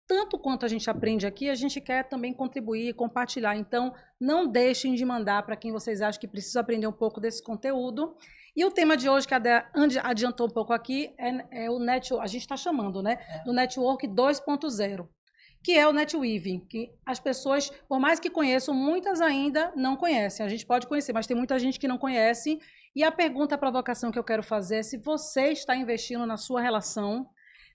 tanto quanto a gente aprende aqui, a gente quer também contribuir, compartilhar. Então, não deixem de mandar para quem vocês acham que precisa aprender um pouco desse conteúdo. E o tema de hoje, que a Dé adiantou um pouco aqui, é o network, a gente está chamando, né? Do Network 2.0, que é o netweaving, que as pessoas, por mais que conheçam, muitas ainda não conhecem. A gente pode conhecer, mas tem muita gente que não conhece. E a pergunta, a provocação que eu quero fazer é se você está investindo na sua relação,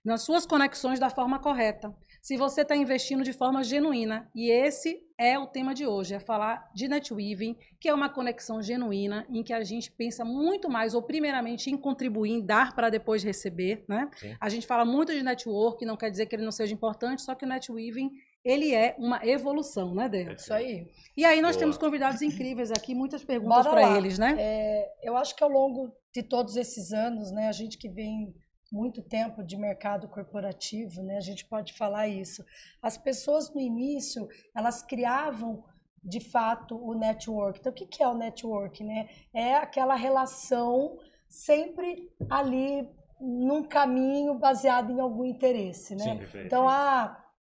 nas suas conexões da forma correta. Se você está investindo de forma genuína. E esse é o tema de hoje, é falar de netweaving, que é uma conexão genuína, em que a gente pensa muito mais, ou primeiramente, em contribuir, em dar para depois receber, né? A gente fala muito de network, não quer dizer que ele não seja importante, só que o netweaving, ele é uma evolução, né, Dê? Isso aí. E aí nós temos convidados incríveis aqui, muitas perguntas para eles, né? Eu acho que ao longo de todos esses anos, né, a gente que vem muito tempo de mercado corporativo, né, a gente pode falar isso. As pessoas no início, elas criavam de fato o network. Então, o que é o network, né? É aquela relação sempre ali num caminho baseado em algum interesse, né? Sim, então,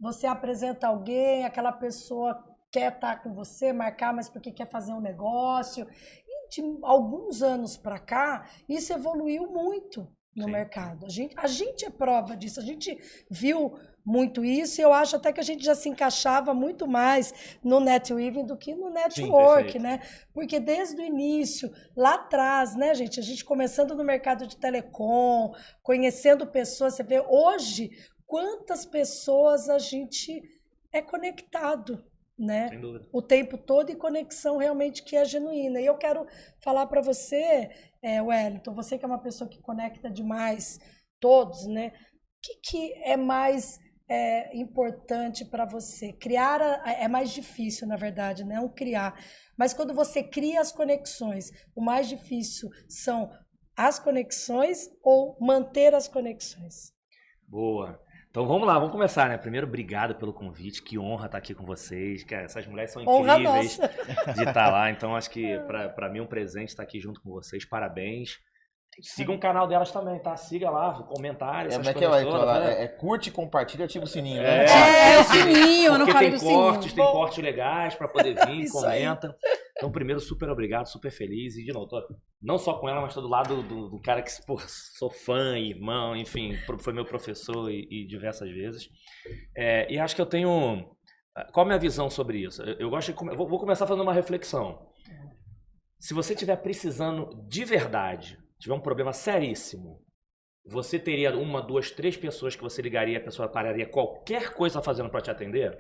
você apresenta alguém, aquela pessoa quer estar com você, marcar, mas porque quer fazer um negócio. E de alguns anos para cá, isso evoluiu muito no mercado. A gente é prova disso, a gente viu muito isso e eu acho até que a gente já se encaixava muito mais no netweaving do que no network, né? Porque desde o início, lá atrás, né, gente, a gente começando no mercado de telecom, conhecendo pessoas, você vê hoje quantas pessoas a gente é conectado, né? Sem dúvida. O tempo todo, e conexão realmente que é genuína. E eu quero falar para você, Wellington, você que é uma pessoa que conecta demais todos, né? O que é mais importante para você? Criar é mais difícil, na verdade, não criar. Mas quando você cria as conexões, o mais difícil são as conexões ou manter as conexões? Boa. Então vamos lá, vamos começar, né? Primeiro, obrigado pelo convite, que honra estar aqui com vocês. Cara, essas mulheres são incríveis de estar lá, então acho que para mim é um presente estar aqui junto com vocês. Parabéns. Siga o canal delas também, tá? Siga lá, comentários, essas coisas todas. Curte, compartilha, ativa o sininho, né? O sininho, eu não falei do sininho. Tem cortes legais para poder vir, comenta. Então, primeiro, super obrigado, super feliz. E, de novo, tô não só com ela, mas tô do lado do cara que, pô, sou fã, irmão, enfim, foi meu professor e diversas vezes. E acho que eu tenho... Qual a minha visão sobre isso? Eu gosto de... Vou começar fazendo uma reflexão. Se você estiver precisando de verdade, tiver um problema seríssimo, você teria uma, duas, três pessoas que você ligaria, a pessoa pararia qualquer coisa fazendo para te atender?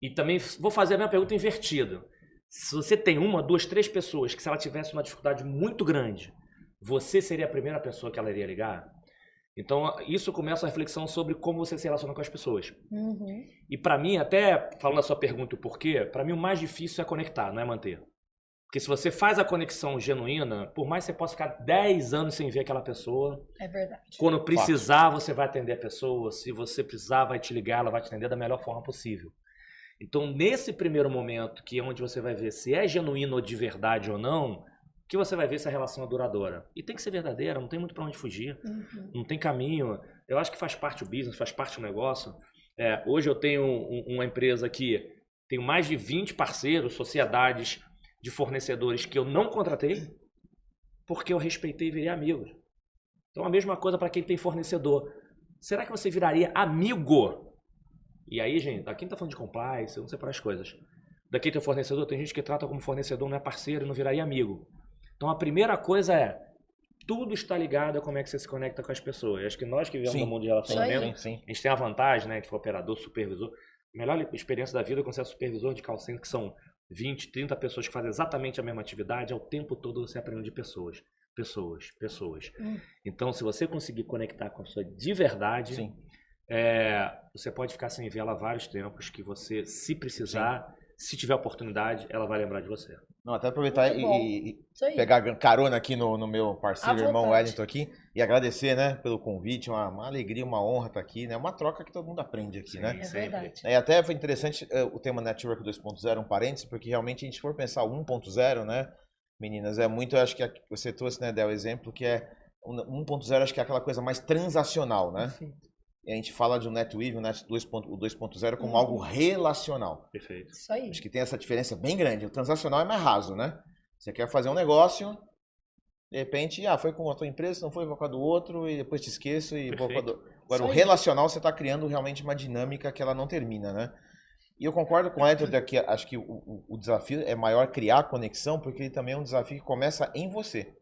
E também vou fazer a minha pergunta invertida. Se você tem uma, duas, três pessoas que se ela tivesse uma dificuldade muito grande, você seria a primeira pessoa que ela iria ligar? Então, isso começa a reflexão sobre como você se relaciona com as pessoas. Uhum. E para mim, até falando a sua pergunta e o porquê, para mim o mais difícil é conectar, não é manter. Porque se você faz a conexão genuína, por mais que você possa ficar 10 anos sem ver aquela pessoa, é verdade. Quando precisar, você vai atender a pessoa. Se você precisar, vai te ligar, ela vai te atender da melhor forma possível. Então, nesse primeiro momento, que é onde você vai ver se é genuíno ou de verdade ou não, que você vai ver se a relação é duradoura. E tem que ser verdadeira, não tem muito para onde fugir. Uhum. Não tem caminho. Eu acho que faz parte do business, faz parte do negócio. Hoje eu tenho uma empresa que tem mais de 20 parceiros, sociedades de fornecedores que eu não contratei porque eu respeitei e virei amigo. Então a mesma coisa para quem tem fornecedor. Será que você viraria amigo? E aí, gente, aqui não tá falando de compliance, eu não separar as coisas. Daqui tem fornecedor, tem gente que trata como fornecedor, não é parceiro e não viraria amigo. Então a primeira coisa tudo está ligado a como é que você se conecta com as pessoas. Acho que nós que vivemos no mundo de relacionamento, a gente tem a vantagem, né, que for operador, supervisor. A melhor experiência da vida é quando você é supervisor de call center, que são 20, 30 pessoas que fazem exatamente a mesma atividade, ao tempo todo você aprende de pessoas. Então, se você conseguir conectar com a pessoa de verdade, você pode ficar sem vê-la há vários tempos, que você, se precisar, se tiver oportunidade, ela vai lembrar de você. Não, até aproveitar e pegar carona aqui no meu parceiro, irmão Wellington aqui, e agradecer, né, pelo convite, uma alegria, uma honra estar aqui, né, uma troca que todo mundo aprende aqui, né? É verdade. E até foi interessante o tema Network 2.0, um parênteses, porque realmente a gente for pensar 1.0, né, meninas, muito, eu acho que você trouxe, né, Del, o exemplo que 1.0, acho que é aquela coisa mais transacional, né? Perfeito. E a gente fala de um NetWeave, o Net 2.0 como algo relacional. Perfeito. Isso aí. Acho que tem essa diferença bem grande. O transacional é mais raso, né? Você quer fazer um negócio, de repente, foi com a tua empresa, não foi com a do outro, e depois te esqueço e vou com a do... Agora, o relacional, você está criando realmente uma dinâmica que ela não termina, né? E eu concordo com o Edward que acho que o desafio é maior criar conexão, porque ele também é um desafio que começa em você.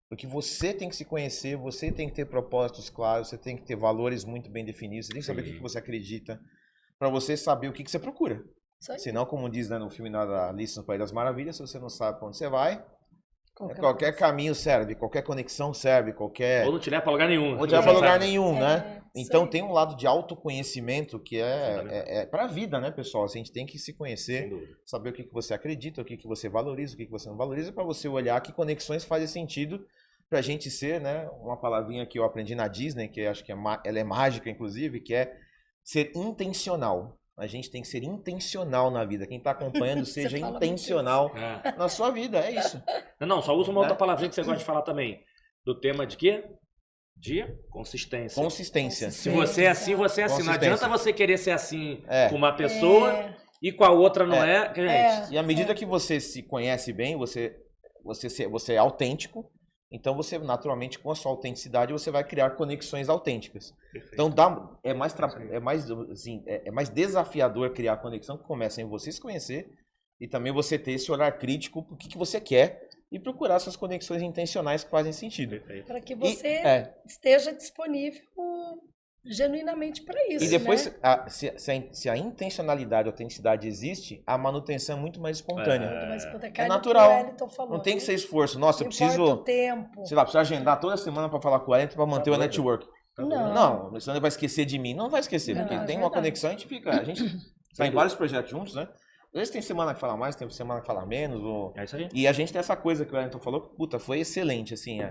Porque você tem que se conhecer, você tem que ter propósitos claros, você tem que ter valores muito bem definidos, você tem que saber o que você acredita, para você saber o que você procura. Senão, como diz, né, no filme da Alice no País das Maravilhas, se você não sabe para onde você vai, qualquer caminho serve, qualquer conexão serve, qualquer... Ou não te leva para lugar nenhum. Ou não te leva para lugar nenhum, né? Então tem um lado de autoconhecimento que é para a vida, né, pessoal? A gente tem que se conhecer, saber o que você acredita, o que você valoriza, o que você não valoriza, para você olhar que conexões fazem sentido pra gente ser, né? Uma palavrinha que eu aprendi na Disney, que eu acho que ela é mágica, inclusive, que é ser intencional. A gente tem que ser intencional na vida. Quem tá acompanhando, seja intencional na sua vida. É isso. Não, só usa uma outra palavrinha que você gosta de falar também. Do tema de quê? De consistência. Consistência. Se você é assim, você é assim. Não adianta você querer ser assim com uma pessoa e com a outra não é. E à medida que você se conhece bem, você é autêntico. Então você, naturalmente, com a sua autenticidade, você vai criar conexões autênticas. Perfeito. Então é mais desafiador criar conexão que começa em você se conhecer e também você ter esse olhar crítico para o que você quer e procurar essas conexões intencionais que fazem sentido. Para que você esteja disponível genuinamente para isso. E depois, né? se a intencionalidade, a autenticidade existe, a manutenção é muito mais espontânea. É natural. Não tem que ser esforço. Nossa, eu preciso. Tempo. Sei lá, preciso agendar toda semana para falar com o Wellington para manter o network. Não, senão ele vai esquecer de mim. Não vai esquecer, porque tem uma conexão, a gente está em vários projetos juntos, né? Às vezes tem semana que fala mais, tem semana que fala menos. É isso aí. E a gente tem essa coisa que o Wellington falou, que, puta, foi excelente, assim,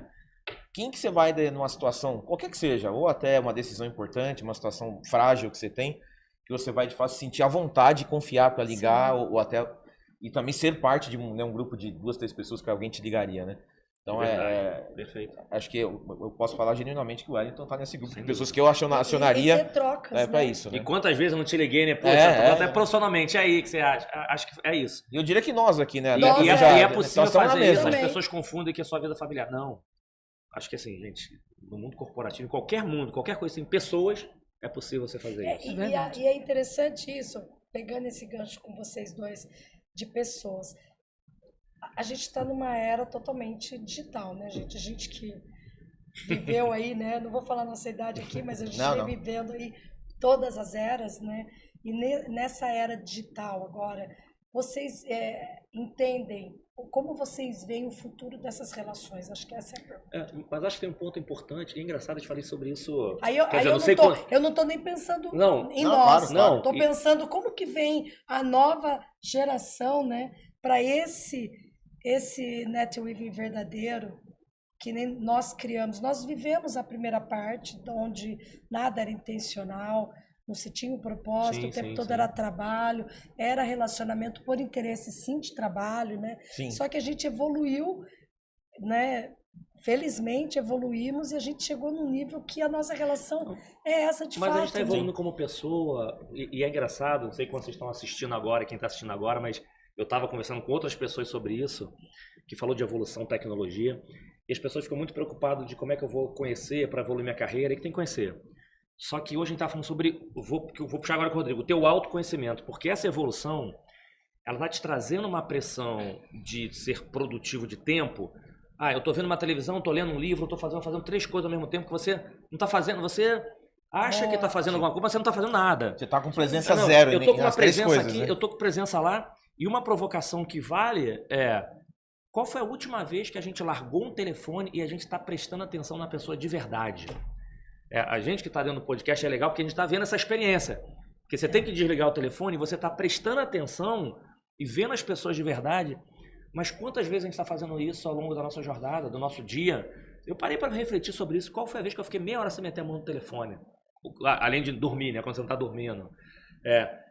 Quem que você vai numa situação, qualquer que seja, ou até uma decisão importante, uma situação frágil que você tem, que você vai de fato sentir a vontade de confiar para ligar, ou até e também ser parte de um grupo de 2, 3 pessoas que alguém te ligaria, né? Então perfeito. Acho que eu posso falar genuinamente que o Wellington tá nesse grupo de pessoas que eu acionaria para isso, né? E quantas vezes eu não te liguei, né? Pô, até profissionalmente, é aí que você acha? Acho que é isso. E eu diria que nós aqui, né? E é possível fazer isso. As pessoas confundem que é sua vida familiar. Não. Acho que assim, gente, no mundo corporativo, em qualquer mundo, qualquer coisa, tem pessoas, é possível você fazer isso. E é interessante isso, pegando esse gancho com vocês dois, de pessoas. A gente está numa era totalmente digital, né, gente? A gente que viveu aí, né? Não vou falar nossa idade aqui, mas a gente vem vivendo aí todas as eras, né? E nessa era digital agora, vocês entendem como vocês veem o futuro dessas relações? Acho que essa é a pergunta. Mas acho que tem um ponto importante, e é engraçado, eu falei sobre isso... eu não estou nem pensando em nós. Estou pensando como que vem a nova geração, né, para esse NetWeave verdadeiro que nem nós criamos. Nós vivemos a primeira parte, onde nada era intencional, não se tinha um propósito, o tempo todo era trabalho, era relacionamento por interesse, sim, de trabalho, né? Sim. Só que a gente evoluiu, né? Felizmente evoluímos e a gente chegou num nível que a nossa relação é essa de fato. Mas a gente está evoluindo como pessoa, e é engraçado, não sei quando vocês estão assistindo agora, quem está assistindo agora, mas eu estava conversando com outras pessoas sobre isso, que falou de evolução, tecnologia, e as pessoas ficam muito preocupadas de como é que eu vou conhecer para evoluir minha carreira, e que tem que conhecer. Só que hoje a gente está falando sobre, vou puxar agora com o Rodrigo, o teu autoconhecimento, porque essa evolução, ela vai te trazendo uma pressão de ser produtivo de tempo. Eu estou vendo uma televisão, estou lendo um livro, estou fazendo 3 coisas ao mesmo tempo que você não está fazendo, você acha que está fazendo alguma coisa, mas você não está fazendo nada. Você está com presença zero. Eu estou com uma presença coisas, aqui, né? eu estou com presença lá, e uma provocação que vale qual foi a última vez que a gente largou um telefone e a gente está prestando atenção na pessoa de verdade? A gente que está dentro do podcast é legal porque a gente está vendo essa experiência. Porque você tem que desligar o telefone e você está prestando atenção e vendo as pessoas de verdade. Mas quantas vezes a gente está fazendo isso ao longo da nossa jornada, do nosso dia? Eu parei para refletir sobre isso. Qual foi a vez que eu fiquei meia hora sem meter a mão no telefone? Além de dormir, né? Quando você não está dormindo.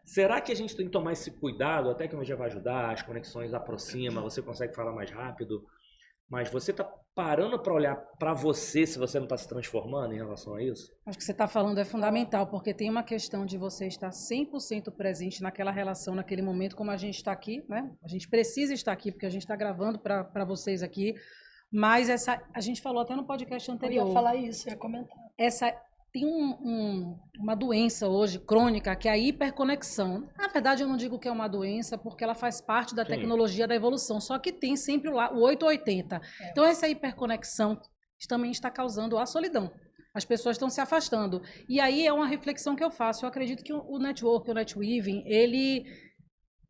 Será que a gente tem que tomar esse cuidado? A tecnologia vai ajudar, as conexões aproximam, você consegue falar mais rápido. Mas você tá parando para olhar para você se você não está se transformando em relação a isso? Acho que você está falando é fundamental, porque tem uma questão de você estar 100% presente naquela relação, naquele momento, como a gente está aqui, né? A gente precisa estar aqui, porque a gente está gravando para vocês aqui, mas a gente falou até no podcast anterior. Eu ia falar isso, ia comentar. Tem uma doença hoje crônica que é a hiperconexão. Na verdade, eu não digo que é uma doença porque ela faz parte da tecnologia da evolução, só que tem sempre o 880. Então, essa hiperconexão também está causando a solidão. As pessoas estão se afastando. E aí é uma reflexão que eu faço. Eu acredito que o network, o netweaving, ele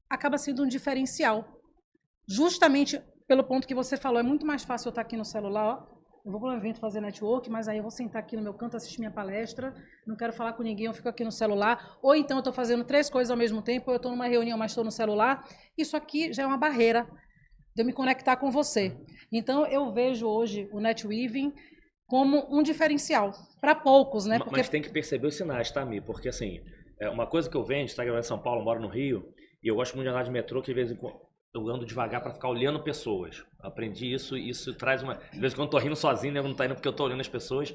acaba sendo um diferencial. Justamente pelo ponto que você falou, é muito mais fácil eu estar aqui no celular, ó. Eu vou para um evento fazer network, mas aí eu vou sentar aqui no meu canto, assistir minha palestra, não quero falar com ninguém, eu fico aqui no celular. Ou então eu estou fazendo 3 coisas ao mesmo tempo, ou eu estou numa reunião, mas estou no celular. Isso aqui já é uma barreira de eu me conectar com você. Então eu vejo hoje o netweaving como um diferencial. Para poucos, né? Porque... Mas tem que perceber os sinais, tá, Mi? Porque assim, uma coisa que eu vejo, a gente está gravando em São Paulo, eu moro no Rio, e eu gosto muito de andar de metrô, que de vez em quando eu ando devagar para ficar olhando pessoas. Aprendi isso, e isso traz uma... De vez em quando eu tô rindo sozinho, né? Não tá indo porque eu tô olhando as pessoas.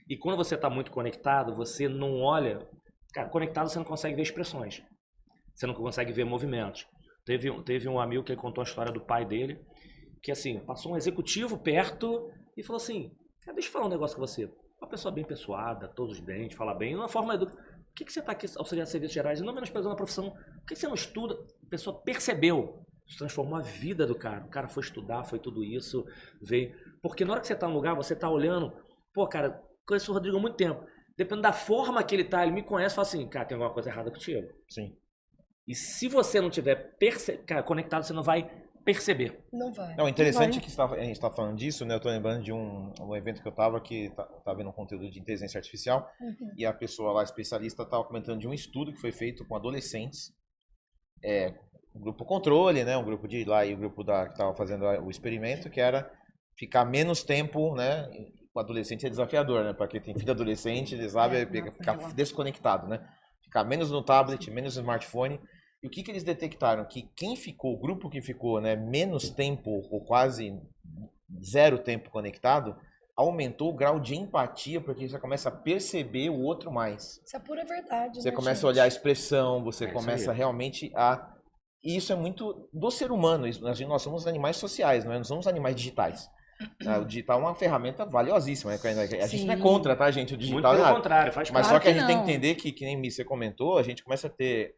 E quando você tá muito conectado, você não olha... Cara, conectado você não consegue ver expressões. Você não consegue ver movimentos. Teve um amigo que contou a história do pai dele, que assim, passou um executivo perto e falou assim, cara, deixa eu falar um negócio com você. Uma pessoa bem pessoada, todos os dentes, fala bem, uma forma... Por que você tá aqui auxiliar de serviços gerais? Não menosprezando a profissão. Por que você não estuda? A pessoa percebeu. Isso transformou a vida do cara. O cara foi estudar, foi tudo isso, veio. Porque na hora que você tá no lugar, você tá olhando, pô, cara, conheço o Rodrigo há muito tempo. Dependendo da forma que ele tá, ele me conhece, fala assim, cara, tem alguma coisa errada contigo. Sim. E se você não tiver conectado, você não vai perceber. Não vai. Não, interessante que a gente está falando disso, né? Eu tô lembrando de um evento que eu tava, que tá vendo um conteúdo de inteligência artificial, e a pessoa lá, especialista, tava comentando de um estudo que foi feito com adolescentes, um grupo controle, né? Um grupo de lá e o grupo que estava fazendo o experimento, que era ficar menos tempo, né? O adolescente é desafiador, né? Para quem tem filho adolescente, ele sabe ficar desconectado, né? Ficar menos no tablet, menos no smartphone. E o que eles detectaram? Que o grupo que ficou, né, menos tempo ou quase 0 tempo conectado, aumentou o grau de empatia, porque você começa a perceber o outro mais. Isso é pura verdade, Você né, começa gente? a olhar a expressão, você começa aí. realmente a... E isso é muito do ser humano. Nós somos animais sociais, não somos animais digitais. O digital é uma ferramenta valiosíssima. A gente não é contra, tá, gente? O digital muito é pelo contrário, faz Mas parte. só que a gente não. tem que entender que nem você comentou, a gente começa a ter...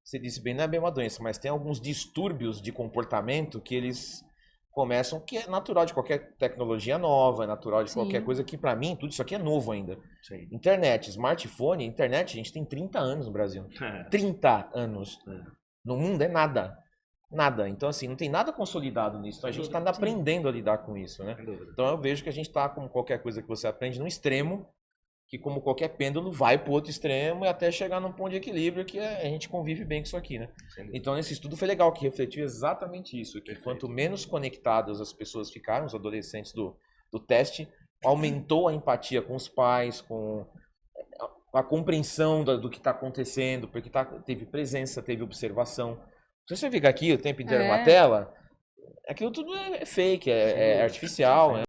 Você disse bem, não é bem uma doença, mas tem alguns distúrbios de comportamento que eles começam, que é natural de qualquer tecnologia nova, é natural de qualquer coisa, que pra mim, tudo isso aqui é novo ainda. Sim. Internet, smartphone, internet, a gente tem 30 anos no Brasil. 30 anos. No mundo é nada. Nada. Então, assim, não tem nada consolidado nisso. Então, a gente está aprendendo a lidar com isso, né? Então, eu vejo que a gente está, como qualquer coisa que você aprende, num extremo, que como qualquer pêndulo, vai para o outro extremo e até chegar num ponto de equilíbrio que a gente convive bem com isso aqui, né? Então, esse estudo foi legal, que refletiu exatamente isso. Que quanto menos conectadas as pessoas ficaram, os adolescentes do teste, aumentou a empatia com os pais, com a compreensão do que está acontecendo, porque teve presença, teve observação. Se você fica aqui o tempo inteiro numa tela, aquilo tudo é fake, é artificial, né?